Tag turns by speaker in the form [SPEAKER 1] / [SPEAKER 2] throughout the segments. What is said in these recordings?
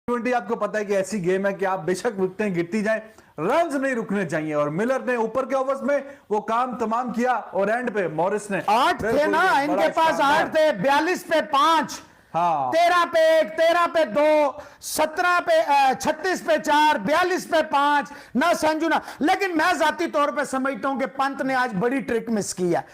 [SPEAKER 1] 20 आपको पता है कि ऐसी गेम है कि आप बेशक विकेटें गिरती जाएं, रन्स नहीं रुकने चाहिए। और मिलर ने ऊपर के ओवर्स में वो काम तमाम किया और एंड पे मॉरिस ने
[SPEAKER 2] 8 थे ना, इनके पास 8 थे, 42 पे 5,
[SPEAKER 1] हाँ
[SPEAKER 2] 13 पे 1, 13 पे 2, 17 पे 36 पे 4, 42 पे 5 ना संजू ना। लेकिन मैं जाती तौर पे समझता हूं कि पंत ने आज बड़ी ट्रिक मिस की है।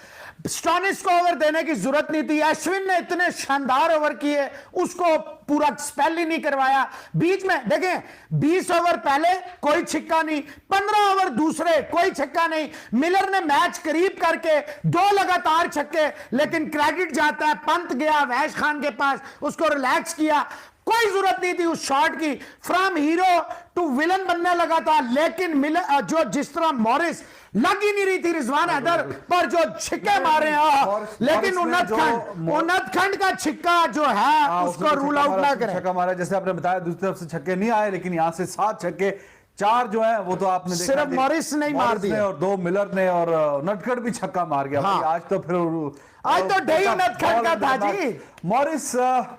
[SPEAKER 2] स्टोनिस को ओवर देने की जरूरत नहीं थी। अश्विन ने इतने शानदार ओवर किए, उसको पूरा स्पेल ही नहीं करवाया। बीच में देखें 20 ओवर पहले कोई छिक्का नहीं, 15 ओवर दूसरे कोई छक्का नहीं। मिलर ने मैच करीब करके 2 लगातार छक्के, लेकिन क्रेडिट जाता है पंत गया अवैश खान के पास, उसको रिलैक्स किया। कोई जरूरत नहीं थी उस शॉट की, फ्रॉम हीरो टू विलन बनने लगा था। लेकिन मिलर जो जिस तरह मॉरिस लग ही नहीं रही थी रिजवान हैदर पर जो छिक्के मारे हैं, लेकिन उन्नत खंड का छिक्का जो है उसको रूल आउट ना करें।
[SPEAKER 1] छक्का मारा जैसे आपने बताया, दूसरी तरफ से छक्के नहीं आए, लेकिन यहां से 7 छक्के, 4 जो है वो तो आपने देखा
[SPEAKER 2] सिर्फ मॉरिस नहीं मार दिए
[SPEAKER 1] और 2 मिलर ने, और नटखट भी छक्का मार गया।
[SPEAKER 2] हाँ।
[SPEAKER 1] आज तो फिर
[SPEAKER 2] आज तो ढेई नटखट का था जी।
[SPEAKER 1] मॉरिस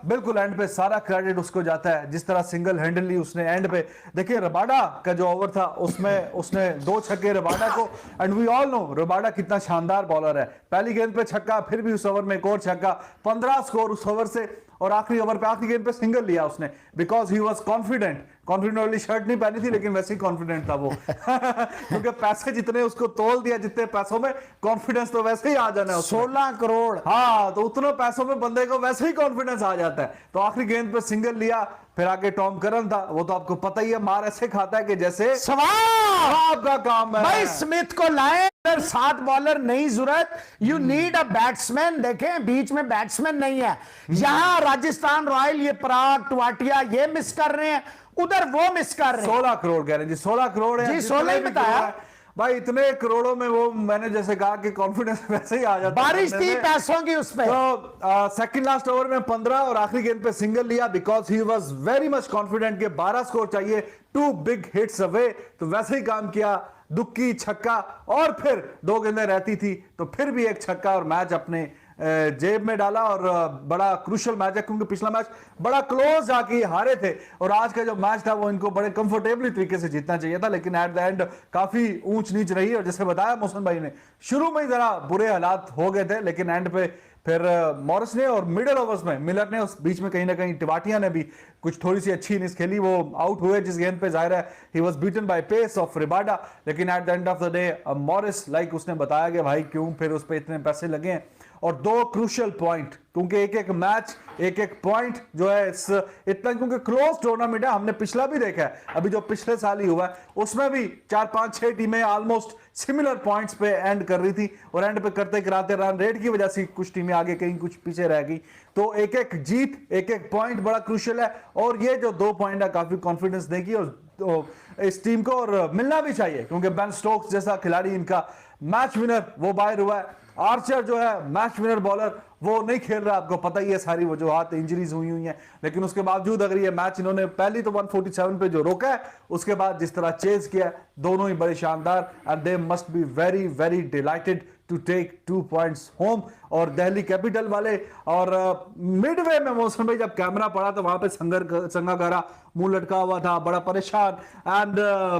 [SPEAKER 1] बिल्कुल एंड पे सारा क्रेडिट उसको जाता है, जिस तरह सिंगल हैंडली उसने एंड पे, देखिए रबाडा का जो ओवर था उसमें उसने 2 छक्के रबाडा को, and we all know Rabada कितना शानदार बॉलर है। पहली गेंद पे छक्का, फिर भी उस ओवर में एक और छक्का, 15 स्कोर उस ओवर से। और आखिरी ओवर पे आखिरी गेंद पे सिंगल लिया उसने, because he was confident. Confident वाली शर्ट नहीं पहनी थी, लेकिन वैसे ही कॉन्फिडेंट था वो क्योंकि पैसे जितने उसको तोल दिया, जितने पैसों में कॉन्फिडेंस तो वैसे ही आ जाना है।
[SPEAKER 2] 16 करोड़,
[SPEAKER 1] हाँ, तो उतने पैसों में बंदे को वैसे ही कॉन्फिडेंस आ जाता है। तो आखिरी गेंद पे सिंगल लिया, फिर आगे टॉम करन था, वो तो आपको पता ही है, मार ऐसे खाता है कि जैसे
[SPEAKER 2] सवाब
[SPEAKER 1] का काम है।
[SPEAKER 2] भाई स्मिथ को लाए, 7 बॉलर नहीं जरूरत, यू नीड अ बैट्समैन। देखें बीच में बैट्समैन नहीं है। यहां राजस्थान रॉयल ये पराग टवाटिया ये मिस कर रहे हैं, उधर वो मिस कर रहे हैं।
[SPEAKER 1] 16 करोड़ कह रहे हैं जी, 16 करोड़ है
[SPEAKER 2] जी, 16 ही बताया
[SPEAKER 1] भाई। इतने करोड़ों में वो मैंने जैसे कहा कि कॉन्फिडेंस वैसे ही आ जाता है।
[SPEAKER 2] बारिश थी पैसों की उस पे।
[SPEAKER 1] तो सेकंड लास्ट ओवर में 15 और आखिरी गेंद पे सिंगल लिया, because he was very much confident कि 12 स्कोर चाहिए, 2 बिग हिट्स अवे। तो वैसे ही काम किया, दुक्की छक्का, और फिर 2 गेंदें रहती थी तो फिर भी एक छक्का, और मैच अपने जेब में डाला। और बड़ा क्रूशियल मैच है, क्योंकि पिछला मैच बड़ा क्लोज जाके हारे थे, और आज का जो मैच था वो इनको बड़े कंफर्टेबली तरीके से जीतना चाहिए था, लेकिन एट द एंड काफी ऊंच नीच रही। और जैसे बताया मोहसिन भाई ने, शुरू में ही जरा बुरे हालात हो गए थे, लेकिन एंड पे फिर मॉरिस ने, और मिडिल ओवर्स में मिलर ने, उस बीच में कहीं ना कहीं टिवाटिया ने भी कुछ थोड़ी सी अच्छी इनिंग्स खेली। वो आउट हुए जिस गेंद पे, जाहिर है ही was beaten by pace of Rabada, लेकिन at the end of the day Morris, like उसने बताया कि भाई क्यों फिर उस पर इतने पैसे लगे हैं। और 2 क्रूशियल पॉइंट, क्योंकि एक मैच, एक पॉइंट जो है इतना, क्योंकि क्लोज टूर्नामेंट है। हमने पिछला भी देखा है, अभी जो पिछले साल ही हुआ है उसमें भी 4, 5, 6 टीमें ऑलमोस्ट सिमिलर पॉइंट्स पे एंड कर रही थी, और एंड पे करते कराते रन रेट की वजह से कुछ टीमें आगे कहीं कुछ पीछे रह गई। तो एक जीत, एक पॉइंट बड़ा क्रूशियल है, और ये जो 2 पॉइंट है काफी कॉन्फिडेंस देगी और तो इस टीम को, और मिलना भी चाहिए, क्योंकि बेन स्टोक्स जैसा खिलाड़ी इनका मैच विनर वो बाहर हुआ है। आर्चर जो है मैच विनर बॉलर, वो नहीं खेल रहा, आपको पता ही है सारी वजूहात, इंजरीज हुई हैं, लेकिन उसके बावजूद अगर ये मैच इन्होंने पहली तो 147 पे जो रोका है, उसके बाद जिस तरह चेज किया, दोनों ही बड़े शानदार, and they must be very very delighted to take 2 points home. और दिल्ली कैपिटल वाले, और मिडवे में मौसम भाई जब कैमरा पड़ा तो वहां पे संगाकारा मुंह लटका हुआ था, बड़ा परेशान, एंड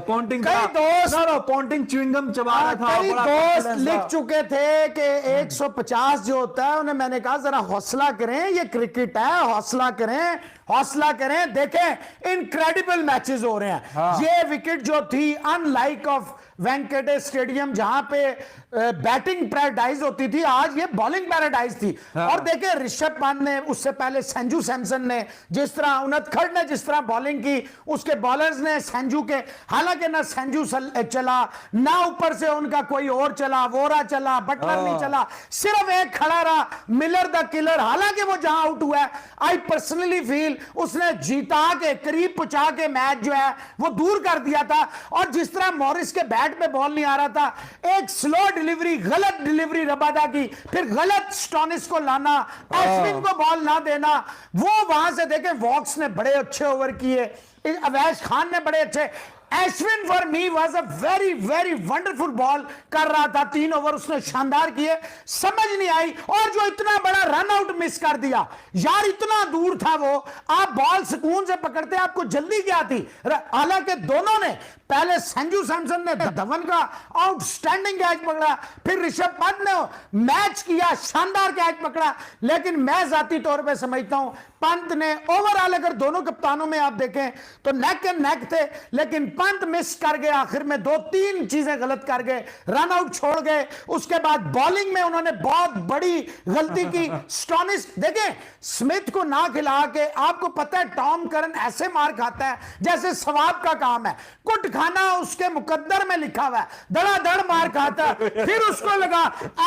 [SPEAKER 1] पॉन्टिंग पॉन्टिंग च्युइंगम चबा रहा था।
[SPEAKER 2] कई दोस्त लिख चुके थे कि 150 जो होता है, उन्हें मैंने कहा जरा हौसला करें, ये क्रिकेट है, हौसला करें, हौसला करें। देखें इनक्रेडिबल मैचेस हो रहे हैं। हाँ। ये विकेट जो थी, अनलाइक ऑफ वेंकटेश स्टेडियम जहां पे बैटिंग पैराडाइज होती थी, आज ये बॉलिंग पैराडाइज थी। हाँ। और देखें ऋषभ पंत ने, उससे पहले संजू सैमसन ने, जिस तरह उन्नत खड़ ने जिस तरह बॉलिंग की, उसके बॉलर्स ने संजू के, हालांकि ना संजू चला ना ऊपर से उनका कोई और चला, वोरा चला, बटलर नहीं चला, सिर्फ एक खड़ा रहा, मिलर द किलर। हालांकि वो जहां आउट हुआ है, आई पर्सनली फील उसने जीता के, करीब पहुंचा के मैच जो है वो दूर कर दिया था। और जिस तरह मॉरिस के बैट पे बॉल नहीं आ रहा था, एक स्लो डिलीवरी, गलत डिलीवरी रबादा की, फिर गलत स्टोनिस को लाना, अश्विन को बॉल ना देना, वो वहां से देखें वॉक्स ने बड़े अच्छे ओवर किए, अवैश खान ने बड़े अच्छे, Ashwin for me was a very very wonderful ball कर रहा था, 3 ओवर उसने शानदार किए, समझ नहीं आई। और जो इतना बड़ा रन आउट मिस कर दिया यार, इतना दूर था वो, आप बॉल सुकून से पकड़ते, आपको जल्दी क्या थी। हालांकि दोनों ने, पहले संजू सैमसन ने धवन का आउटस्टैंडिंग कैच पकड़ा, फिर ऋषभ पंत ने मैच किया, शानदार कैच पकड़ा, लेकिन मैं जाती तौर पे समझता हूं पंत ने ओवरऑल, अगर दोनों कप्तानों में आप देखें तो नेक एंड नेक थे, लेकिन पंत मिस कर गए, आखिर में 2-3 चीजें गलत कर गए, रन आउट छोड़ गए। उसके बाद बॉलिंग में उन्होंने बहुत बड़ी गलती की। स्टोनिस देखें, स्मिथ को ना खिला के, आपको पता है टॉम करन ऐसे मार खाता है जैसे सवाब का काम है, कुट खाना उसके मुकद्दर में लिखा हुआ है, धड़ाधड़ मार खाता है। फिर उसको लगा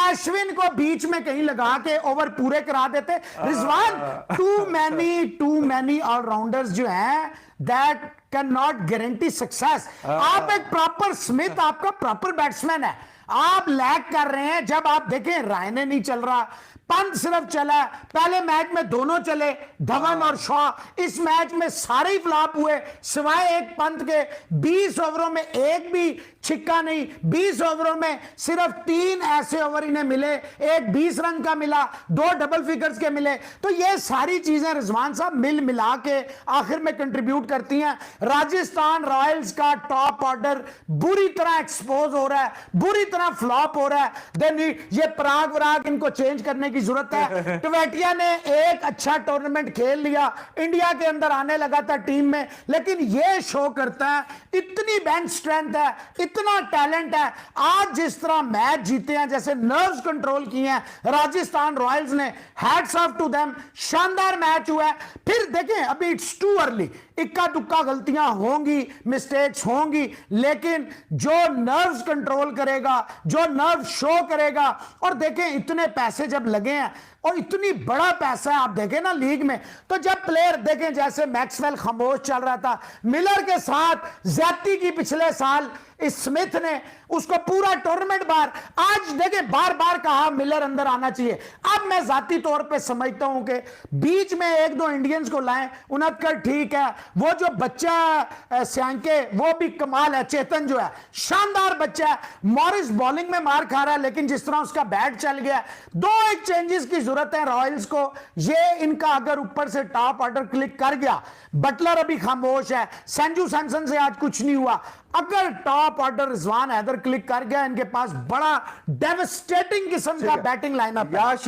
[SPEAKER 2] एश्विन को बीच में कहीं लगा के ओवर पूरे करा देते। रिजवान, टू मैनी ऑलराउंडर्स जो हैं that can not guarantee success. आप एक प्रॉपर स्मिथ, आपका प्रॉपर बैट्समैन है, आप लैग कर रहे हैं। जब आप देखें रायने नहीं चल रहा, पंत सिर्फ चला, पहले मैच में दोनों चले, धवन और शॉ, इस मैच में सारे ही फ्लॉप हुए सिवाय एक पंत के। 20 ओवरों में एक भी छिक्का नहीं, 20 ओवरों में सिर्फ 3 ऐसे ओवर इन्हें मिले, एक 20 रन का मिला, 2 डबल फिगर्स के मिले। तो ये सारी चीजें रिजवान साहब मिल मिला के आखिर में कंट्रीब्यूट करती हैं। राजस्थान रॉयल्स का टॉप ऑर्डर बुरी तरह एक्सपोज हो रहा है, बुरी तरह फ्लॉप हो रहा है। देन ये पराग वराग इनको चेंज करने की जरूरत है। टिवेटिया ने एक अच्छा टूर्नामेंट खेल लिया, इंडिया के अंदर आने लगा था टीम में, लेकिन ये शो करता है इतनी बेंच स्ट्रेंथ है, इतना टैलेंट है। आज जिस तरह मैच जीते हैं, जैसे नर्व्स कंट्रोल किए हैं राजस्थान रॉयल्स ने, हैट्स ऑफ टू देम, शानदार मैच हुआ है। फिर देखें, अभी इट्स टू अर्ली, इक्का दुक्का गलतियां होंगी, मिस्टेक्स होंगी, लेकिन जो नर्व्स कंट्रोल करेगा, जो नर्व शो करेगा, और देखें इतने पैसे जब लगे हैं और इतनी बड़ा पैसा है, आप देखें ना लीग में, तो जब प्लेयर देखें, जैसे मैक्सवेल खामोश चल रहा था, मिलर के साथ ज्यादती की पिछले साल इस स्मिथ ने, उसको पूरा टूर्नामेंट बार, आज देखें बार बार कहा मिलर अंदर आना चाहिए। अब मैं जाती तौर पे समझता हूं कि बीच में 1-2 इंडियंस को लाएं, उनकर ठीक है, वो जो बच्चा स्यांके वो भी कमाल है, चेतन जो है शानदार बच्चा है, मॉरिस बॉलिंग में मार खा रहा है, लेकिन जिस तरह उसका बैट चल गया, 2-1 चेंजेस की जरूरत है रॉयल्स को। ये इनका अगर ऊपर से टॉप ऑर्डर क्लिक कर गया, बटलर अभी खामोश है, संजू सैमसन से आज कुछ नहीं हुआ, अगर top order Rizwan Haider click कर गया, इनके पास बड़ा डेवस्टेटिंग किस्म का बैटिंग लाइनअप है।
[SPEAKER 1] याश